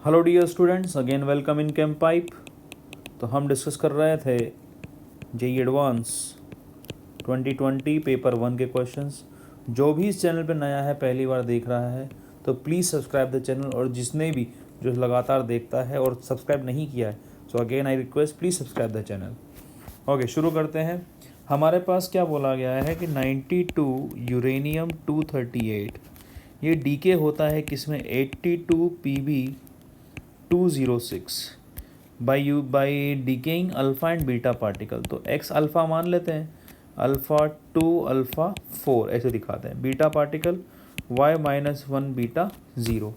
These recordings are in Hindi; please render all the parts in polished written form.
Hello dear students, again welcome in chem pipe. तो हम डिस्कस कर रहे थे जेई एडवांस 2020 पेपर 1 के क्वेश्चंस। जो भी इस चैनल पर नया है, पहली बार देख रहा है, तो प्लीज़ सब्सक्राइब द चैनल। और जिसने भी जो लगातार देखता है और सब्सक्राइब नहीं किया है, so again I request please subscribe the channel. Okay, शुरू करते हैं। हमारे पास क्या बोला गया है कि 92 यूरेनियम 238 ये डीके होता है किसमें 82 PB 206 by decaying alpha and beta particle. तो एक्स अल्फ़ा मान लेते हैं, अल्फ़ा 2 अल्फ़ा 4 ऐसे दिखाते हैं, बीटा पार्टिकल y-1 बीटा 0।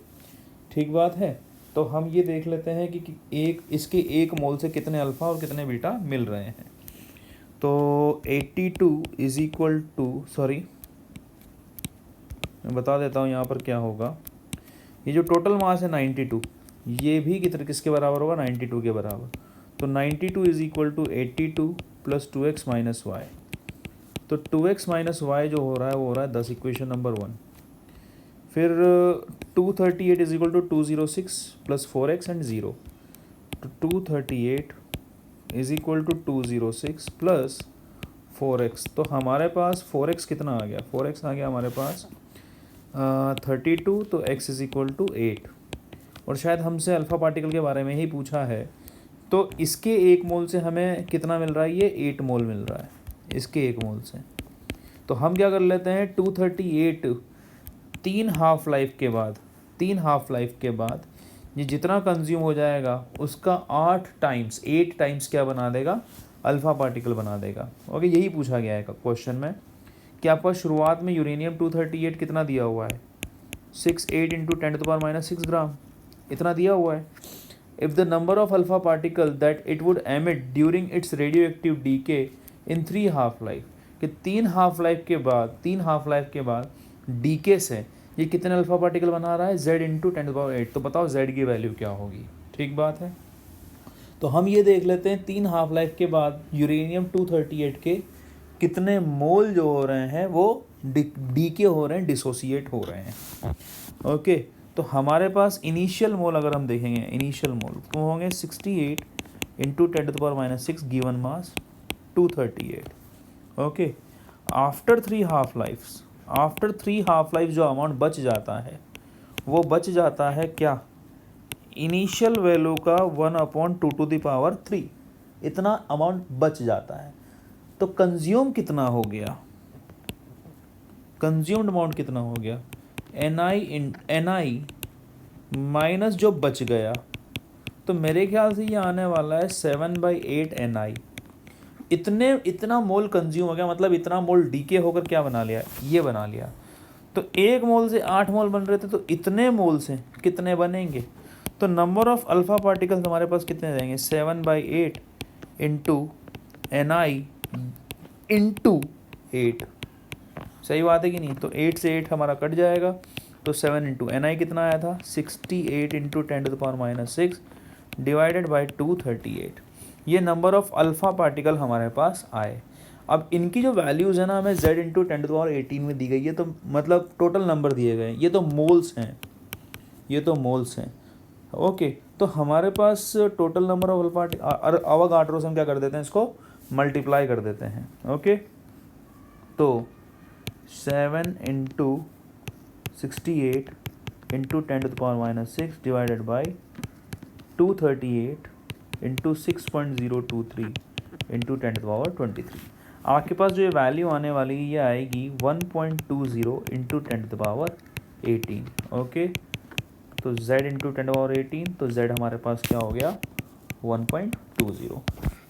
ठीक बात है। तो हम ये देख लेते हैं कि एक इसके एक मोल से कितने अल्फ़ा और कितने बीटा मिल रहे हैं। तो 82 इज इक्वल टू, सॉरी मैं बता देता हूँ यहाँ पर क्या होगा। ये जो टोटल मास है 92, ये भी किसके बराबर होगा, 92 के बराबर। तो 92 is equal to 82 plus 2x minus Y. तो 2x माइनस वाई जो हो रहा है वो हो रहा है 10, इक्वेशन नंबर 1। फिर 238 is equal to 206 plus 4x and 0। तो 238 is equal to 206 plus 4x। तो हमारे पास 4x कितना आ गया, 4x आ गया हमारे पास 32। तो x इज इक्वल टू 8। और शायद हमसे अल्फ़ा पार्टिकल के बारे में ही पूछा है। तो इसके एक मोल से हमें कितना मिल रहा है, ये 8 मोल मिल रहा है इसके एक मोल से। तो हम क्या कर लेते हैं, 238 तीन हाफ लाइफ के बाद ये जितना कंज्यूम हो जाएगा उसका 8 टाइम्स क्या बना देगा, अल्फ़ा पार्टिकल बना देगा। ओके, यही पूछा गया है क्वेश्चन में कि आपका शुरुआत में यूरेनियम 238 कितना दिया हुआ है, 68 इंटू 10⁻⁻6 ग्राम इतना दिया हुआ है। If the number of alpha particle that it would emit during its radioactive decay in 3 half life, कि 3 हाफ लाइफ के बाद डीके से ये कितने अल्फ़ा पार्टिकल बना रहा है, z इंटू 10⁸। तो बताओ z की वैल्यू क्या होगी। ठीक बात है। तो हम ये देख लेते हैं 3 हाफ लाइफ के बाद यूरेनियम 238 के कितने मोल जो हो रहे हैं वो डीके हो रहे हैं, डिसोसिएट हो रहे हैं। ओके, तो हमारे पास इनिशियल मोल अगर हम देखेंगे, इनिशियल मोल तो होंगे 68 into 10⁻⁻6 given mass 238। Okay, after 3 half life जो अमाउंट बच जाता है वो बच जाता है क्या, इनिशियल वैल्यू का 1/2⁻3 इतना अमाउंट बच जाता है। तो कंज्यूम कितना हो गया, कंज्यूम्ड अमाउंट कितना हो गया, ni माइनस जो बच गया। तो मेरे ख्याल से ये आने वाला है 7/8 ni। इतना मोल कंज्यूम हो गया, मतलब इतना मोल डीके होकर क्या बना लिया, ये बना लिया। तो एक मोल से 8 मोल बन रहे थे, तो इतने मोल से कितने बनेंगे। तो नंबर ऑफ अल्फ़ा पार्टिकल्स हमारे पास कितने रहेंगे, 7/8 इंटू ni इंटू 8। सही बात है कि नहीं। तो 8 से 8 हमारा कट जाएगा। तो 7 इंटू ni कितना आया था, 68 इंटू 10⁻⁻6 डिवाइडेड बाई 238। ये नंबर ऑफ अल्फ़ा पार्टिकल हमारे पास आए। अब इनकी जो वैल्यूज़ है ना, हमें z इंटू 10⁻18 में दी गई है। तो मतलब टोटल नंबर दिए गए हैं, ये तो मोल्स हैं। ओके, तो हमारे पास total number of alpha Avogadro से हम क्या कर देते हैं, इसको मल्टीप्लाई कर देते हैं। ओके, तो 7 into 68 into 10⁻⁻6 divided by 238 into 6.023 into 10⁻23। आपके पास जो ये वैल्यू आने वाली है ये आएगी 1.20 इंटू 10⁻18। ओके, तो z इंटू 10⁻18, तो z हमारे पास क्या हो गया, 1.20।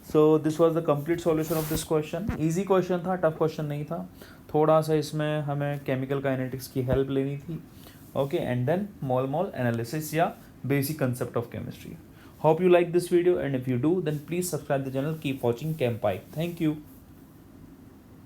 So this was the complete solution of this question. Easy question था, टफ क्वेश्चन नहीं था। थोड़ा सा इसमें हमें केमिकल काइनेटिक्स की हेल्प लेनी थी। Okay, and then mole analysis या basic concept of chemistry. Hope you like this video, and if you do, then please subscribe the channel. Keep watching Chem Pipe. Thank you.